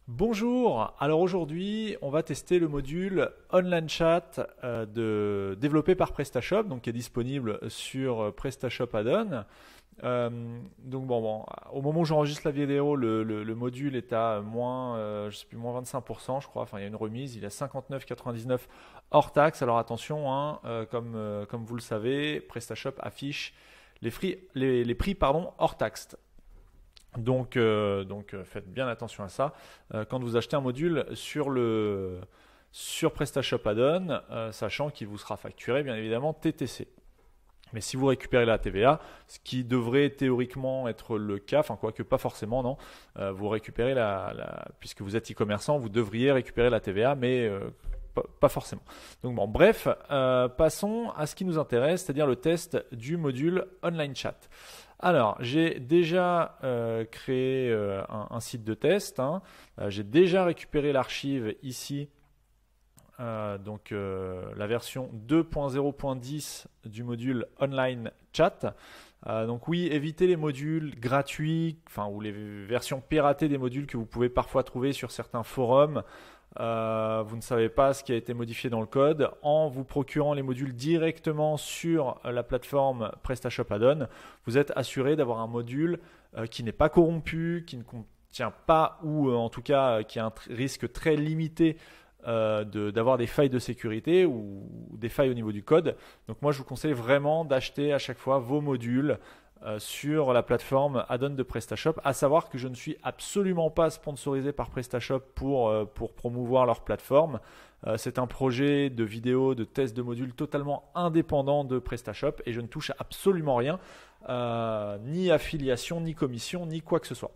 Bonjour, alors aujourd'hui on va tester le module Online Chat développé par PrestaShop, donc qui est disponible sur PrestaShop Add-on. Au moment où j'enregistre la vidéo, le module est à je sais plus, moins 25%, je crois. Enfin, il y a une remise, il est à 59,99 hors taxe. Alors attention, hein, comme vous le savez, PrestaShop affiche les prix hors taxe. Donc, faites bien attention à ça. Quand vous achetez un module sur PrestaShop Add-on, sachant qu'il vous sera facturé bien évidemment TTC. Mais si vous récupérez la TVA, ce qui devrait théoriquement être le cas, enfin quoique pas forcément, non, vous récupérez puisque vous êtes e-commerçant, vous devriez récupérer la TVA, mais pas forcément. Donc bon, bref, passons à ce qui nous intéresse, c'est-à-dire le test du module Online Chat. Alors, j'ai déjà créé un site de test, hein. J'ai déjà récupéré l'archive ici, la version 2.0.10 du module Online Chat. Donc oui, évitez les modules gratuits, ou les versions piratées des modules que vous pouvez parfois trouver sur certains forums. Vous ne savez pas ce qui a été modifié dans le code. En vous procurant les modules directement sur la plateforme PrestaShop Add-on, vous êtes assuré d'avoir un module qui n'est pas corrompu, qui ne contient pas, ou en tout cas qui a un risque très limité d'avoir des failles de sécurité ou des failles au niveau du code. Donc moi je vous conseille vraiment d'acheter à chaque fois vos modules sur la plateforme add-on de PrestaShop, à savoir que je ne suis absolument pas sponsorisé par PrestaShop pour promouvoir leur plateforme. C'est un projet de vidéo, de test de modules totalement indépendant de PrestaShop et je ne touche absolument rien, ni affiliation, ni commission, ni quoi que ce soit.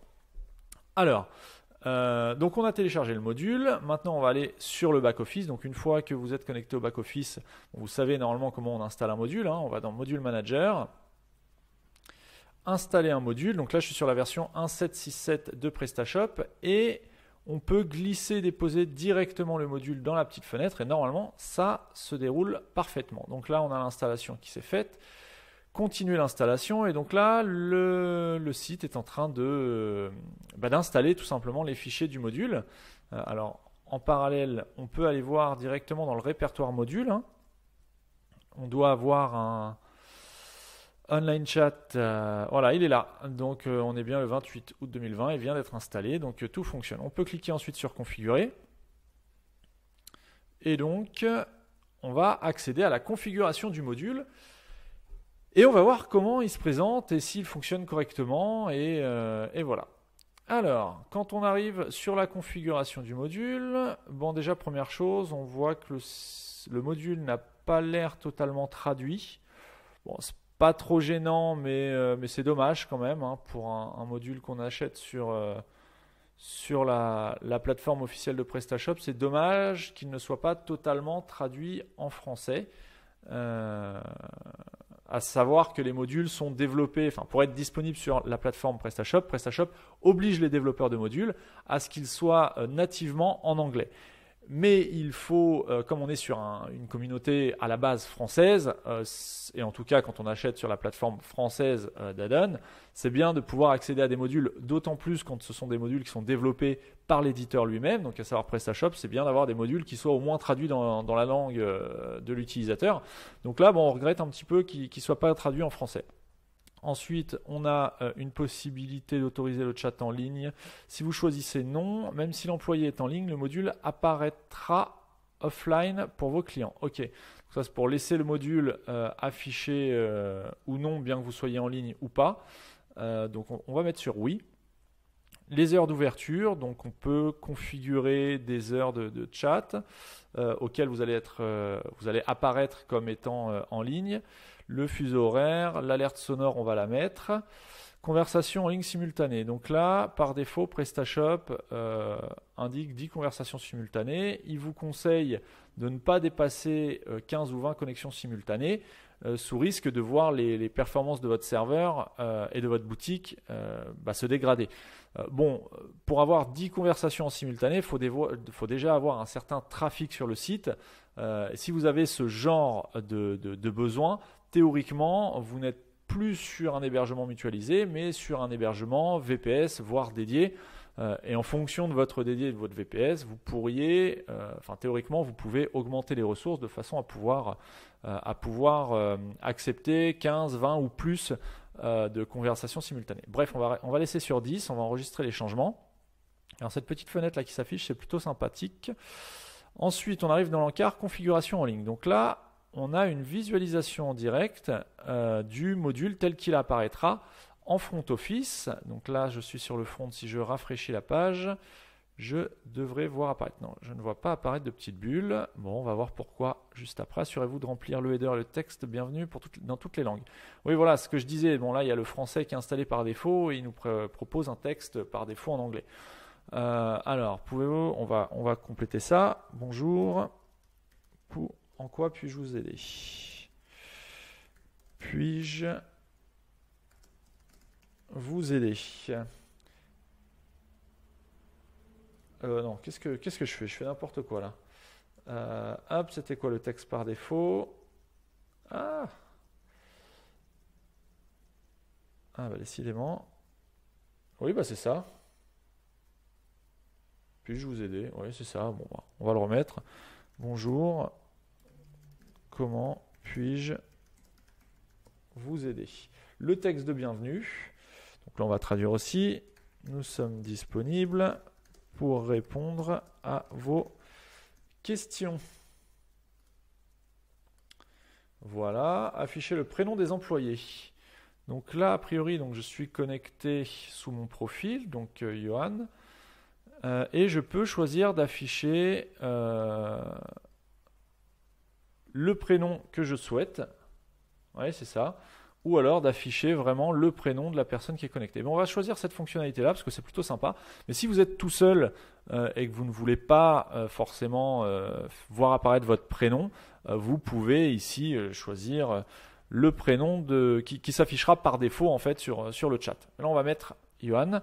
Alors, donc on a téléchargé le module. Maintenant on va aller sur le back-office. Donc une fois que vous êtes connecté au back-office, vous savez normalement comment on installe un module, hein. On va dans Module Manager, installer un module. Donc là je suis sur la version 1.7.6.7 de PrestaShop et on peut glisser, déposer directement le module dans la petite fenêtre et normalement ça se déroule parfaitement. Donc là on a l'installation qui s'est faite. Continuer l'installation et donc là le site est en train d'installer tout simplement les fichiers du module. Alors en parallèle on peut aller voir directement dans le répertoire module, hein. On doit avoir un online chat, voilà, il est là. Donc on est bien le 28 août 2020, il vient d'être installé, donc tout fonctionne. On peut cliquer ensuite sur configurer et donc on va accéder à la configuration du module. Et on va voir comment il se présente et s'il fonctionne correctement et voilà. Alors, quand on arrive sur la configuration du module, bon déjà première chose, on voit que le module n'a pas l'air totalement traduit. Bon, c'est pas trop gênant, mais c'est dommage quand même, hein, pour un module qu'on achète sur la plateforme officielle de PrestaShop. C'est dommage qu'il ne soit pas totalement traduit en français. À savoir que les modules sont développés, pour être disponibles sur la plateforme PrestaShop, PrestaShop oblige les développeurs de modules à ce qu'ils soient nativement en anglais. Mais il faut, comme on est sur une communauté à la base française, et en tout cas quand on achète sur la plateforme française d'Add-on, c'est bien de pouvoir accéder à des modules, d'autant plus quand ce sont des modules qui sont développés par l'éditeur lui-même, donc à savoir PrestaShop, c'est bien d'avoir des modules qui soient au moins traduits dans la langue de l'utilisateur. Donc là, on regrette un petit peu qu'ils ne soient pas traduits en français. Ensuite, on a une possibilité d'autoriser le chat en ligne. Si vous choisissez non, même si l'employé est en ligne, le module apparaîtra offline pour vos clients. Ok, donc ça c'est pour laisser le module affiché ou non, bien que vous soyez en ligne ou pas. Donc on va mettre sur oui. Les heures d'ouverture, donc on peut configurer des heures de chat auxquelles vous allez apparaître comme étant en ligne. Le fuseau horaire, l'alerte sonore, on va la mettre. Conversation en ligne simultanée. Donc là, par défaut, PrestaShop indique 10 conversations simultanées. Il vous conseille de ne pas dépasser 15 ou 20 connexions simultanées sous risque de voir les performances de votre serveur et de votre boutique se dégrader. Pour avoir 10 conversations en simultané, il faut déjà avoir un certain trafic sur le site. Si vous avez ce genre de besoin, théoriquement, vous n'êtes plus sur un hébergement mutualisé, mais sur un hébergement VPS, voire dédié. Et en fonction de votre dédié et de votre VPS, vous pourriez, théoriquement, vous pouvez augmenter les ressources de façon à pouvoir accepter 15, 20 ou plus de conversations simultanées. Bref, on va laisser sur 10, on va enregistrer les changements. Alors cette petite fenêtre là qui s'affiche, c'est plutôt sympathique. Ensuite, on arrive dans l'encart configuration en ligne. Donc là, on a une visualisation en direct du module tel qu'il apparaîtra en front office. Donc là, je suis sur le front. Si je rafraîchis la page, je devrais voir apparaître. Non, je ne vois pas apparaître de petites bulles. Bon, on va voir pourquoi juste après. Assurez-vous de remplir le header et le texte bienvenue dans toutes les langues. Oui, voilà ce que je disais. Bon, là, il y a le français qui est installé par défaut et il nous propose un texte par défaut en anglais. Alors, pouvez-vous, on va compléter ça. Bonjour. En quoi puis-je vous aider? Puis-je vous aider? Non, qu'est-ce que je fais? Je fais n'importe quoi là. Hop, c'était quoi le texte par défaut? Ah, bah décidément. Oui, bah c'est ça. Puis-je vous aider? Oui, c'est ça. Bon, bah, on va le remettre. Bonjour. Comment puis-je vous aider? Le texte de bienvenue. Donc là, on va traduire aussi. Nous sommes disponibles pour répondre à vos questions. Voilà. Afficher le prénom des employés. Donc là, a priori, je suis connecté sous mon profil, donc Johan. Et je peux choisir d'afficher le prénom que je souhaite. Oui, c'est ça. Ou alors d'afficher vraiment le prénom de la personne qui est connectée. Mais on va choisir cette fonctionnalité-là parce que c'est plutôt sympa. Mais si vous êtes tout seul et que vous ne voulez pas forcément voir apparaître votre prénom, vous pouvez ici choisir le prénom qui s'affichera par défaut en fait sur le chat. Là, on va mettre Johan.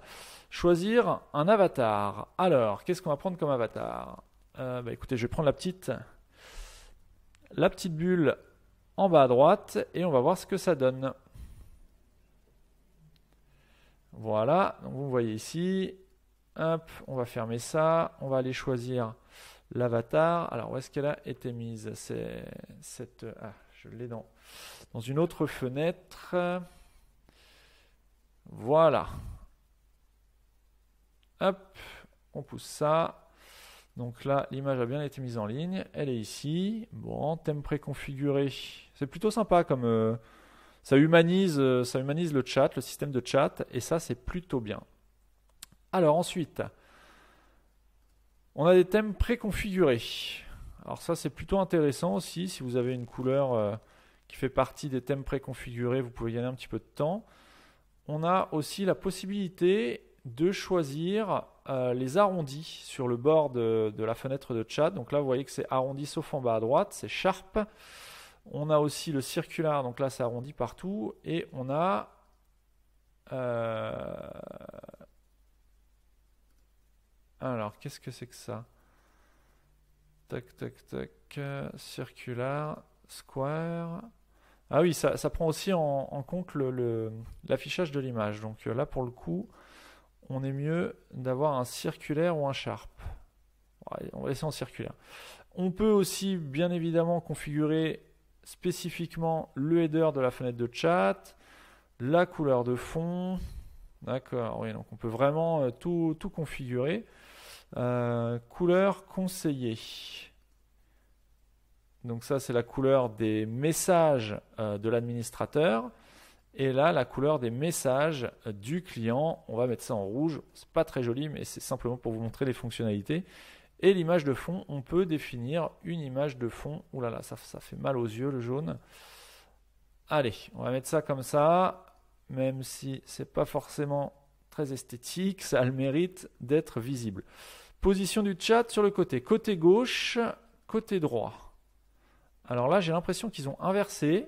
Choisir un avatar. Alors, qu'est-ce qu'on va prendre comme avatar? Écoutez, je vais prendre la petite bulle en bas à droite et on va voir ce que ça donne. Voilà, donc vous voyez ici. Hop, on va fermer ça. On va aller choisir l'avatar. Alors, où est-ce qu'elle a été mise? Je l'ai dans une autre fenêtre. Voilà. Hop, on pousse ça. Donc là, l'image a bien été mise en ligne. Elle est ici. Bon, thème préconfiguré. C'est plutôt sympa comme ça humanise le chat, le système de chat. Et ça, c'est plutôt bien. Alors ensuite, on a des thèmes préconfigurés. Alors ça, c'est plutôt intéressant aussi. Si vous avez une couleur qui fait partie des thèmes préconfigurés, vous pouvez gagner un petit peu de temps. On a aussi la possibilité de choisir les arrondis sur le bord de la fenêtre de chat. Donc là, vous voyez que c'est arrondi sauf en bas à droite, c'est Sharp. On a aussi le circulaire, donc là, c'est arrondi partout. Et on a alors, qu'est-ce que c'est que ça? Tac, tac, tac. Circulaire, square. Ah oui, ça prend aussi en compte l'affichage de l'image. Donc là, pour le coup, on est mieux d'avoir un circulaire ou un Sharp. On va laisser en circulaire. On peut aussi, bien évidemment, configurer spécifiquement le header de la fenêtre de chat, la couleur de fond. D'accord, oui, donc on peut vraiment tout configurer. Couleur conseillée. Donc ça, c'est la couleur des messages de l'administrateur. Et là, la couleur des messages du client. On va mettre ça en rouge. C'est pas très joli, mais c'est simplement pour vous montrer les fonctionnalités. Et l'image de fond, on peut définir une image de fond. Ouh là là, ça fait mal aux yeux, le jaune. Allez, on va mettre ça comme ça. Même si c'est pas forcément très esthétique, ça a le mérite d'être visible. Position du chat sur le côté. Côté gauche, côté droit. Alors là, j'ai l'impression qu'ils ont inversé.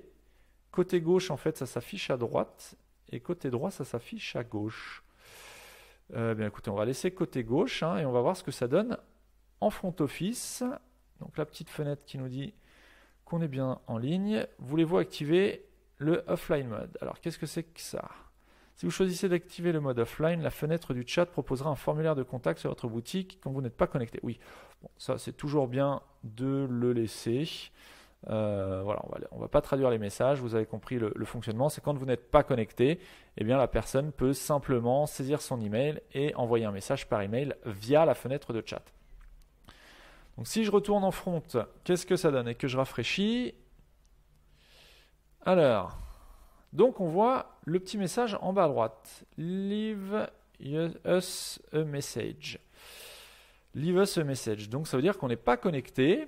Côté gauche, en fait, ça s'affiche à droite. Et côté droit, ça s'affiche à gauche. Bien écoutez, on va laisser côté gauche et on va voir ce que ça donne en front office. Donc la petite fenêtre qui nous dit qu'on est bien en ligne. Voulez-vous activer le offline mode? Alors qu'est-ce que c'est que ça? Si vous choisissez d'activer le mode offline, la fenêtre du chat proposera un formulaire de contact sur votre boutique quand vous n'êtes pas connecté. Oui, bon, ça c'est toujours bien de le laisser. Voilà, on va pas traduire les messages, vous avez compris le fonctionnement. C'est quand vous n'êtes pas connecté, eh bien la personne peut simplement saisir son email et envoyer un message par email via la fenêtre de chat. Donc si je retourne en front, qu'est-ce que ça donne et que je rafraîchis? Alors, donc on voit le petit message en bas à droite. Leave us a message. Leave us a message. Donc ça veut dire qu'on n'est pas connecté.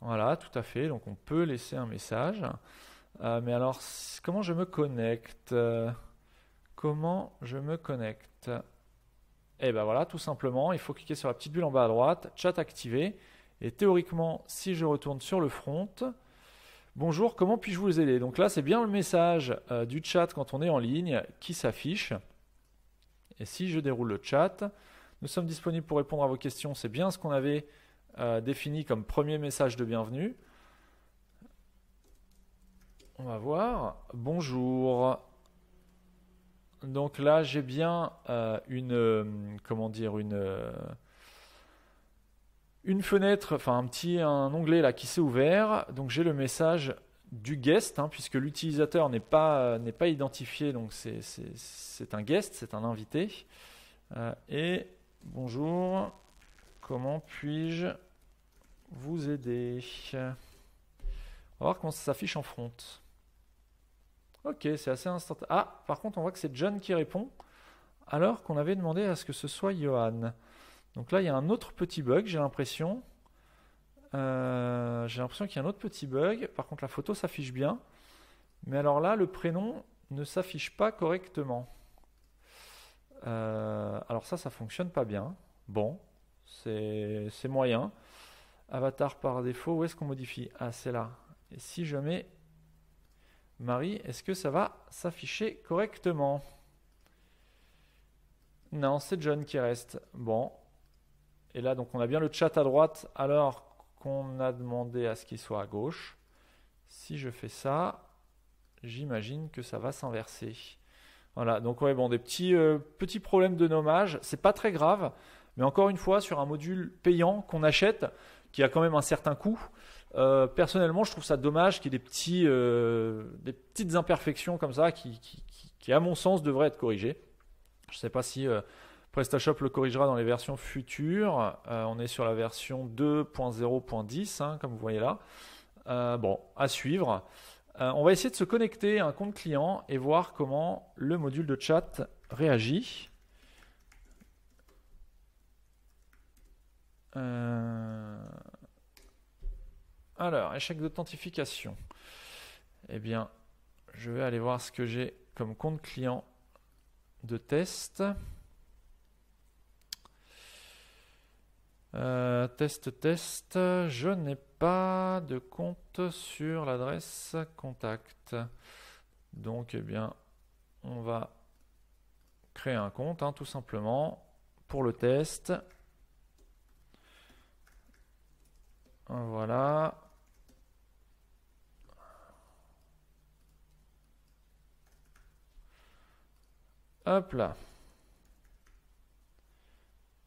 Voilà, tout à fait. Donc on peut laisser un message. Mais alors, comment je me connecte? Comment je me connecte? Et ben voilà, tout simplement, il faut cliquer sur la petite bulle en bas à droite, chat activé. Et théoriquement, si je retourne sur le front, bonjour, comment puis-je vous aider? Donc là, c'est bien le message du chat quand on est en ligne qui s'affiche. Et si je déroule le chat, nous sommes disponibles pour répondre à vos questions. C'est bien ce qu'on avait défini comme premier message de bienvenue. On va voir. Bonjour. Donc là, j'ai bien une fenêtre, enfin un onglet là qui s'est ouvert. Donc j'ai le message du guest, puisque l'utilisateur n'est pas identifié, donc c'est un guest, c'est un invité. Et bonjour, comment puis-je vous aider? On va voir comment ça s'affiche en front. Ok, c'est assez instantané. Ah, par contre, on voit que c'est John qui répond, alors qu'on avait demandé à ce que ce soit Johan. Donc là, il y a un autre petit bug, j'ai l'impression. Qu'il y a un autre petit bug. Par contre, la photo s'affiche bien. Mais alors là, le prénom ne s'affiche pas correctement. Alors ça fonctionne pas bien. Bon, c'est moyen. Avatar par défaut, où est-ce qu'on modifie? Ah, c'est là. Et si je mets Marie, est-ce que ça va s'afficher correctement? Non, c'est John qui reste. Bon. Et là, donc, on a bien le chat à droite alors qu'on a demandé à ce qu'il soit à gauche. Si je fais ça, j'imagine que ça va s'inverser. Voilà, donc ouais, bon, des petits problèmes de nommage. C'est pas très grave, mais encore une fois, sur un module payant qu'on achète, qui a quand même un certain coût, personnellement, je trouve ça dommage qu'il y ait des petites imperfections comme ça qui, à mon sens, devraient être corrigées. Je ne sais pas si PrestaShop le corrigera dans les versions futures. On est sur la version 2.0.10, comme vous voyez là. Bon, à suivre. On va essayer de se connecter à un compte client et voir comment le module de chat réagit. Alors, échec d'authentification. Eh bien, je vais aller voir ce que j'ai comme compte client de test. Test. Je n'ai pas de compte sur l'adresse contact. Donc, eh bien, on va créer un compte, tout simplement, pour le test. Voilà. Hop là.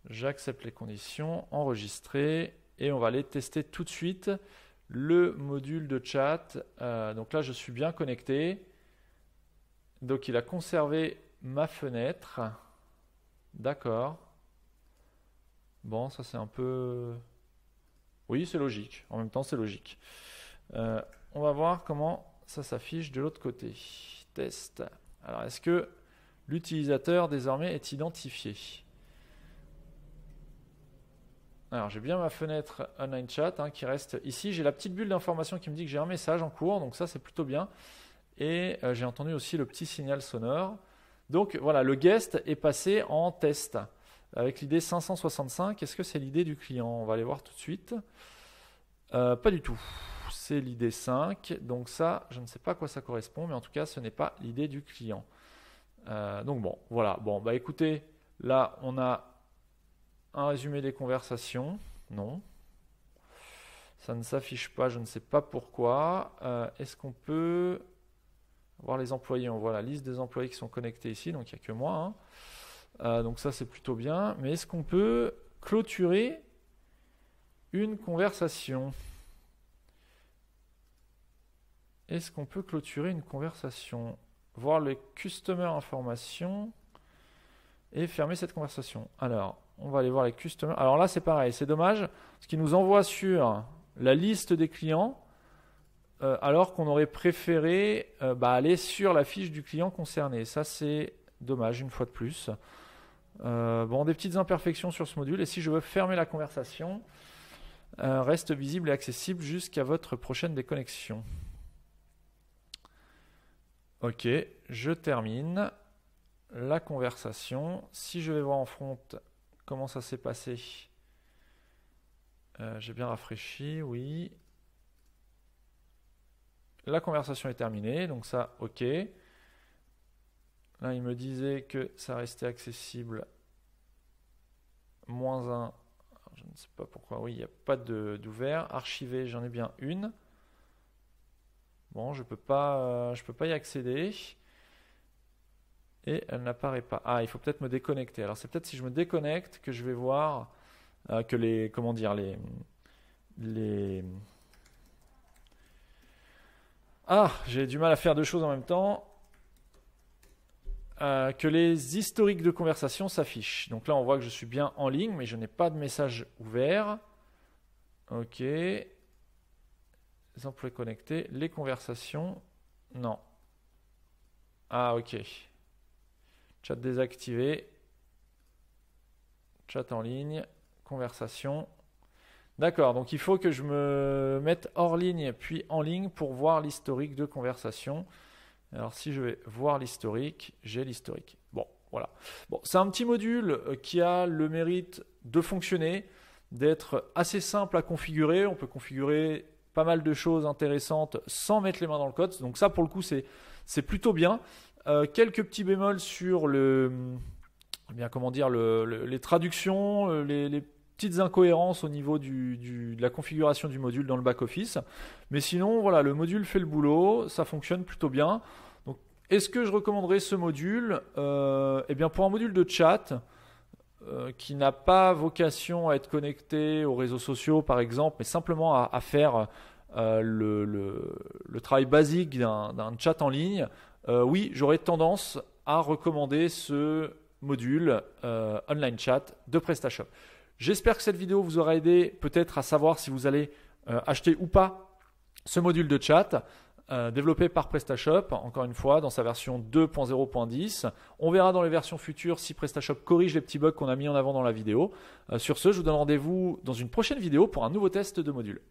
J'accepte les conditions, enregistrer, et on va aller tester tout de suite le module de chat. Donc là, je suis bien connecté. Donc il a conservé ma fenêtre. D'accord. Bon, ça c'est un peu... Oui, c'est logique. En même temps, c'est logique. On va voir comment ça s'affiche de l'autre côté. Test. Alors, est-ce que l'utilisateur désormais est identifié? Alors, j'ai bien ma fenêtre online chat qui reste ici. J'ai la petite bulle d'information qui me dit que j'ai un message en cours. Donc ça, c'est plutôt bien. Et j'ai entendu aussi le petit signal sonore. Donc voilà, le guest est passé en test avec l'idée 565. Est-ce que c'est l'idée du client? On va aller voir tout de suite. Pas du tout. C'est l'idée 5. Donc ça, je ne sais pas à quoi ça correspond, mais en tout cas, ce n'est pas l'idée du client. Donc bon, voilà. Bon, bah écoutez, là, on a un résumé des conversations. Non. Ça ne s'affiche pas, je ne sais pas pourquoi. Est-ce qu'on peut Voir les employés, on voit la liste des employés qui sont connectés ici, donc il n'y a que moi. Donc ça c'est plutôt bien. Mais est-ce qu'on peut clôturer une conversation? Est-ce qu'on peut clôturer une conversation? Voir les customer informations et fermer cette conversation. Alors, on va aller voir les customers. Alors là, c'est pareil, c'est dommage, parce qu'il nous envoie sur la liste des clients, alors qu'on aurait préféré aller sur la fiche du client concerné. Ça, c'est dommage, une fois de plus. Bon, des petites imperfections sur ce module. Et si je veux fermer la conversation, reste visible et accessible jusqu'à votre prochaine déconnexion. Ok, je termine la conversation. Si je vais voir en front comment ça s'est passé, j'ai bien rafraîchi, oui. La conversation est terminée, donc ça, ok. Là, il me disait que ça restait accessible -1. Je ne sais pas pourquoi, oui, il n'y a pas d'ouvert. Archivé, j'en ai bien une. Bon, je peux pas y accéder. Et elle n'apparaît pas. Ah, il faut peut-être me déconnecter. Alors, c'est peut-être si je me déconnecte que je vais voir que les... Comment dire Ah, j'ai du mal à faire deux choses en même temps. Que les historiques de conversation s'affichent. Donc là, on voit que je suis bien en ligne, mais je n'ai pas de message ouvert. Ok. Les employés connectés. Les conversations. Non. Ah, ok. Chat désactivé. Chat en ligne. Conversation. D'accord, donc il faut que je me mette hors ligne puis en ligne pour voir l'historique de conversation. Alors si je vais voir l'historique, j'ai l'historique. Bon, voilà. Bon, c'est un petit module qui a le mérite de fonctionner, d'être assez simple à configurer. On peut configurer pas mal de choses intéressantes sans mettre les mains dans le code. Donc ça, pour le coup, c'est plutôt bien. Quelques petits bémols sur les traductions, les petites incohérences au niveau de la configuration du module dans le back-office. Mais sinon, voilà, le module fait le boulot, ça fonctionne plutôt bien. Donc, est-ce que je recommanderais ce module? Eh bien, pour un module de chat qui n'a pas vocation à être connecté aux réseaux sociaux, par exemple, mais simplement à faire le travail basique d'un chat en ligne, oui, j'aurais tendance à recommander ce module online chat de PrestaShop. J'espère que cette vidéo vous aura aidé peut-être à savoir si vous allez acheter ou pas ce module de chat développé par PrestaShop, encore une fois, dans sa version 2.0.10. On verra dans les versions futures si PrestaShop corrige les petits bugs qu'on a mis en avant dans la vidéo. Sur ce, je vous donne rendez-vous dans une prochaine vidéo pour un nouveau test de module.